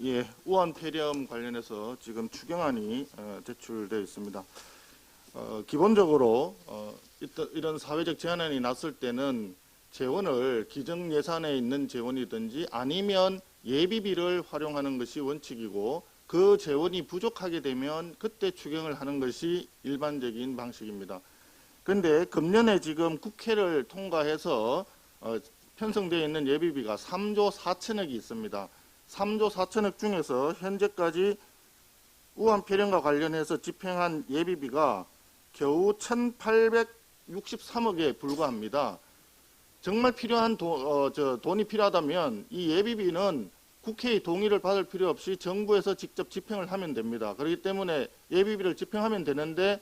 예, 우한 폐렴 관련해서 지금 추경안이 제출되어 있습니다. 기본적으로 이런 사회적 제한안이 났을 때는 재원을 기정 예산에 있는 재원이든지 아니면 예비비를 활용하는 것이 원칙이고, 그 재원이 부족하게 되면 그때 추경을 하는 것이 일반적인 방식입니다. 그런데 금년에 지금 국회를 통과해서 편성되어 있는 예비비가 3조 4천억이 있습니다. 3조 4천억 중에서 현재까지 우한 폐렴과 관련해서 집행한 예비비가 겨우 1,863억에 불과합니다. 정말 필요한 돈이 필요하다면 이 예비비는 국회의 동의를 받을 필요 없이 정부에서 직접 집행을 하면 됩니다. 그렇기 때문에 예비비를 집행하면 되는데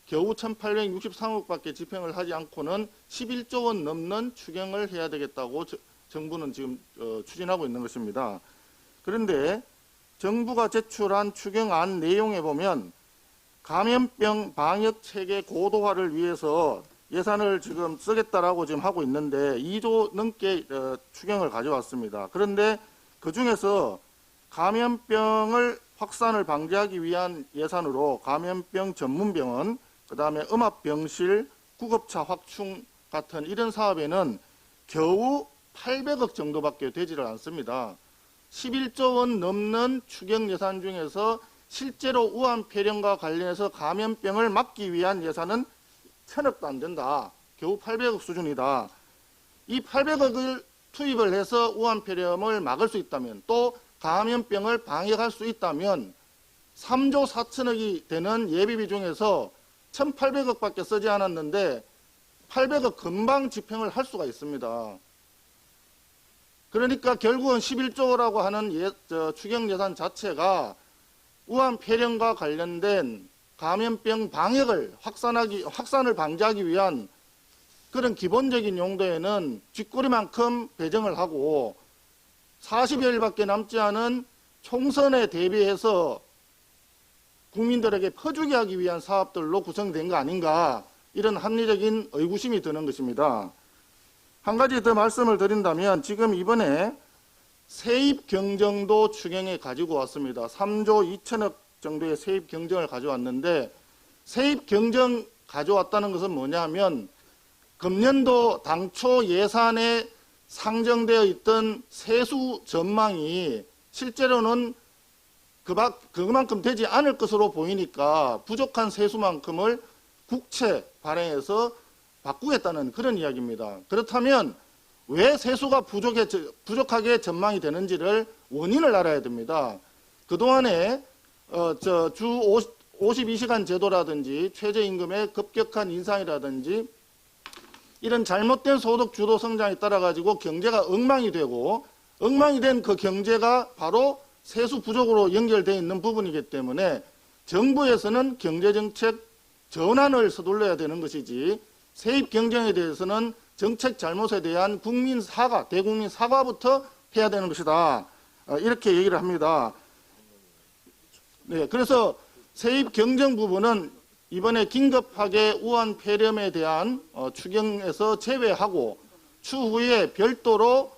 겨우 1,863억밖에 집행을 하지 않고는 11조 원 넘는 추경을 해야 되겠다고 정부는 지금 추진하고 있는 것입니다. 그런데 정부가 제출한 추경안 내용에 보면 감염병 방역 체계 고도화를 위해서 예산을 지금 쓰겠다라고 지금 하고 있는데 2조 넘게 추경을 가져왔습니다. 그런데 그 중에서 감염병을 확산을 방지하기 위한 예산으로 감염병 전문병원, 그 다음에 음압병실, 구급차 확충 같은 이런 사업에는 겨우 800억 정도밖에 되지를 않습니다. 11조 원 넘는 추경 예산 중에서 실제로 우한 폐렴과 관련해서 감염병을 막기 위한 예산은 1,000억도 안 된다. 겨우 800억 수준이다. 이 800억을 투입을 해서 우한 폐렴을 막을 수 있다면, 또 감염병을 방역할 수 있다면 3조 4천억이 되는 예비비 중에서 1,800억밖에 쓰지 않았는데 800억 금방 집행을 할 수가 있습니다. 그러니까 결국은 11조라고 하는 추경 예산 자체가 우한 폐렴과 관련된 감염병 방역을 확산을 방지하기 위한 그런 기본적인 용도에는 쥐꼬리만큼 배정을 하고 40여일밖에 남지 않은 총선에 대비해서 국민들에게 퍼주기 하기 위한 사업들로 구성된 거 아닌가, 이런 합리적인 의구심이 드는 것입니다. 한 가지 더 말씀을 드린다면 지금 이번에 세입 경정도 추경에 가지고 왔습니다. 3조 2천억 정도의 세입 경정을 가져왔는데, 세입 경정 가져왔다는 것은 뭐냐 하면 금년도 당초 예산에 상정되어 있던 세수 전망이 실제로는 그만큼 되지 않을 것으로 보이니까 부족한 세수만큼을 국채 발행해서 바꾸겠다는 그런 이야기입니다. 그렇다면 왜 세수가 부족하게 전망이 되는지를 원인을 알아야 됩니다. 그동안에 주 52시간 제도라든지 최저임금의 급격한 인상이라든지 이런 잘못된 소득 주도 성장에 따라 가지고 경제가 엉망이 되고, 엉망이 된 그 경제가 바로 세수 부족으로 연결되어 있는 부분이기 때문에 정부에서는 경제정책 전환을 서둘러야 되는 것이지, 세입 경쟁에 대해서는 정책 잘못에 대한 국민 사과, 대국민 사과부터 해야 되는 것이다. 이렇게 얘기를 합니다. 네, 그래서 세입 경쟁 부분은 이번에 긴급하게 우한 폐렴에 대한 추경에서 제외하고 추후에 별도로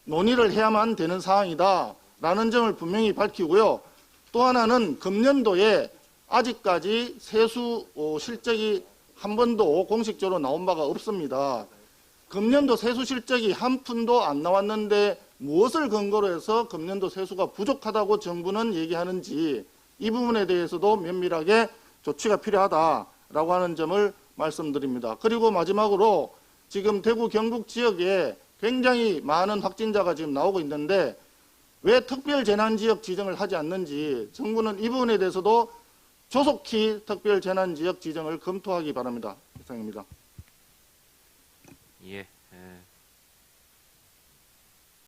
논의를 해야만 되는 사항이다라는 점을 분명히 밝히고요. 또 하나는 금년도에 아직까지 세수 실적이 한 번도 공식적으로 나온 바가 없습니다. 금년도 세수 실적이 한 푼도 안 나왔는데 무엇을 근거로 해서 금년도 세수가 부족하다고 정부는 얘기하는지, 이 부분에 대해서도 면밀하게 조치가 필요하다라고 하는 점을 말씀드립니다. 그리고 마지막으로 지금 대구 경북 지역에 굉장히 많은 확진자가 지금 나오고 있는데 왜 특별재난지역 지정을 하지 않는지, 정부는 이 부분에 대해서도 조속히 특별재난지역 지정을 검토하기 바랍니다. 이상입니다. 예.